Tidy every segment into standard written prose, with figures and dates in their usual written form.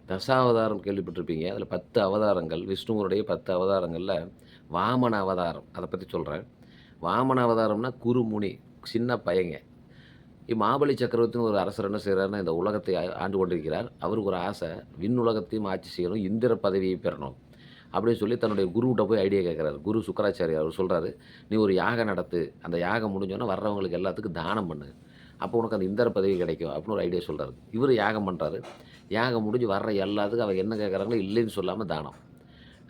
தசாவதாரம் கேள்விப்பட்டிருப்பீங்க. அதில 10 அவதாரங்கள், விஷ்ணுவனுடைய 10 அவதாரங்கள்ல வாமன அவதாரம். அத பத்தி சொல்றேன். வாமன அவதாரம்னா குறுமுனி, சின்ன பையங்க. மாபலி சக்கரவர்த்தின்னு ஒரு அரசர் என்ன செய்றாருன்னா, இந்த உலகத்தை ஆண்டு கொண்டிருக்கிறார். அவருக்கு ஒரு ஆசை, விண்ணுலகத்தையும் ஆட்சி செய்யணும், இந்திர பதவியை பெறணும். அப்படின்னு சொல்லி தன்னுடைய குருவுட்ட போய் ஐடியா கேட்கிறாரு. குரு சுக்கராச்சாரியார் அவர் சொல்றாரு, "நீ ஒரு யாகம் நடத்து. அந்த யாகம் முடிஞ்சோனே வர்றவங்களுக்கு எல்லாத்துக்கும் தானம் பண்ணு. அப்போ உனக்கு அந்த இந்திர பதவி கிடைக்கும்." அப்படின்னு ஒரு ஐடியா சொல்றாரு. இவரு யாகம் பண்றாரு. யாகம் முடிஞ்சு வர்ற எல்லாத்துக்கும் அவங்க என்ன கேட்கறாங்களோ இல்லைன்னு சொல்லாம தானம்.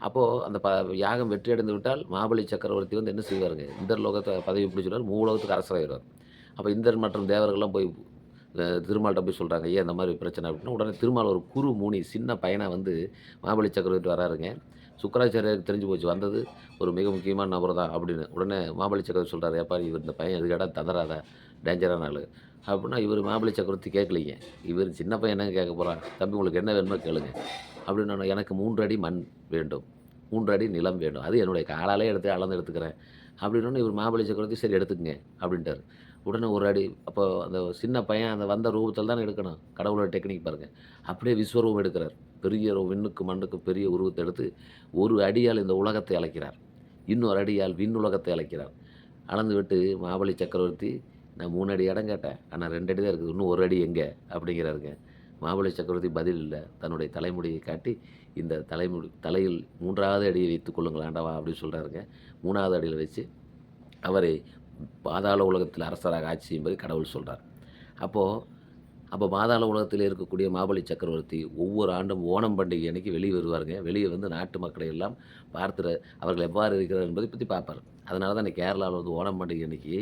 அப்போ அந்த யாகம் வெற்றி அடைந்து விட்டால், மாபலி சக்கரவர்த்தி வந்து என்ன செய்வாருங்க, இந்திரலோகத்த பதவி பிடிச்சுருவாரு, மூவுலகத்துக்கு அரசராயிருவார். அப்ப இந்திரன் மற்றும் தேவர்கள்லாம் போய் திருமால்ட்ட போய் சொல்றாங்க, "ஐயா இந்த மாரி பிரச்சனை" அப்படின்னா, உடனே திருமால் ஒரு குறு முனி சின்ன பையனா வந்து மாபலி சக்கரவர்த்தி வராருங்க. சுக்கராச்சாரியாருக்கு தெரிஞ்சு போச்சு, வந்தது ஒரு மிக முக்கியமான நபர் தான் அப்படின்னு. உடனே மாபலி சக்கரவர்த்தி சொல்றாரு, "ஏப்பா இவர் இந்த பையன் எதுக்கடா ததறாத, டேஞ்சரான ஆளு." அப்படின்னா இவரு மாபலி சக்கரவர்த்தி கேட்கலைங்க. இவரு சின்ன பையன் என்னங்க கேட்க போறான்? "தம்பி உங்களுக்கு என்ன வேணுமோ கேளுங்க." அப்படின்னோனே, "எனக்கு 3 அடி மண் வேண்டும். 3 அடி நிலம் வேண்டும். அது என்னுடைய காலாலே எடுத்து அளந்து எடுத்துக்கிறேன்." அப்படின்னோனே இவரு மாபலி சக்கரவர்த்தி, "சரி எடுத்துக்கங்க." அப்படின்ட்டாரு. உடனே 1 அடி அப்போ அந்த சின்ன பையன் அந்த வந்த ரூபத்தில தானே எடுக்கணும். கடவுளோட டெக்னிக் பாருங்க. அப்படியே விஸ்வரூபம் எடுக்கிறார். பெரிய விண்ணுக்கும் மண்ணுக்கும் பெரிய உருவத்த எடுத்து, 1 அடியால் இந்த உலகத்தை அளக்கிறார். இன்னொரு அடியால் விண்ணுலகத்தை அளக்கிறார். அளந்துவிட்டு மாபலி சக்கரவர்த்தி, "நான் 3 அடி இடம் கேட்டேன். ஆனா 2 அடி தான் இருக்குது. இன்னும் 1 அடி எங்க?" அப்படிங்கிறாருங்க. மாபலி சக்கரவர்த்தி பதில் இல்ல. தன்னுடைய தலைமுடியை காட்டி, "இந்த தலையில் 3வது அடியை வைத்துக் கொள்ளுங்கள் ஆண்டவா" அப்படின்னு சொல்றாருங்க. 3வது அடியில வச்சு அவரை பாதாள உலகத்தில் அரசராக ஆட்சி செய்யும்படி கடவுள் சொல்றார். அப்போ அப்போ பாதாள உலகத்திலே இருக்கக்கூடிய மாபலி சக்கரவர்த்தி ஒவ்வொரு ஆண்டும் ஓணம் பண்டிகை அன்னைக்கு வெளிய வருவாருங்க. வெளிய வந்து நாட்டு மக்களை எல்லாம் பார்த்து அவர்கள் எவ்வாறு இருக்கிறார் என்பதை பத்தி பார்ப்பார். அதனால தான் இந்த கேரளாவுல வந்து ஓணம் பண்டிகை அன்னைக்கு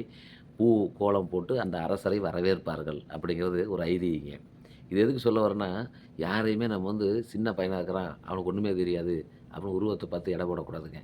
பூ, கோலம் போட்டு அந்த அரசரை வரவேற்பார்கள் அப்படிங்கிறது ஒரு ஐதீகங்க. இது எதுக்கு சொல்ல வரேன்னா, யாரையுமே நம்ம வந்து சின்ன பையனா இருக்கிறான், அவனுக்கு ஒண்ணுமே தெரியாது அப்படின்னு உருவத்த பார்த்து எடை போடக்கூடாதுங்க.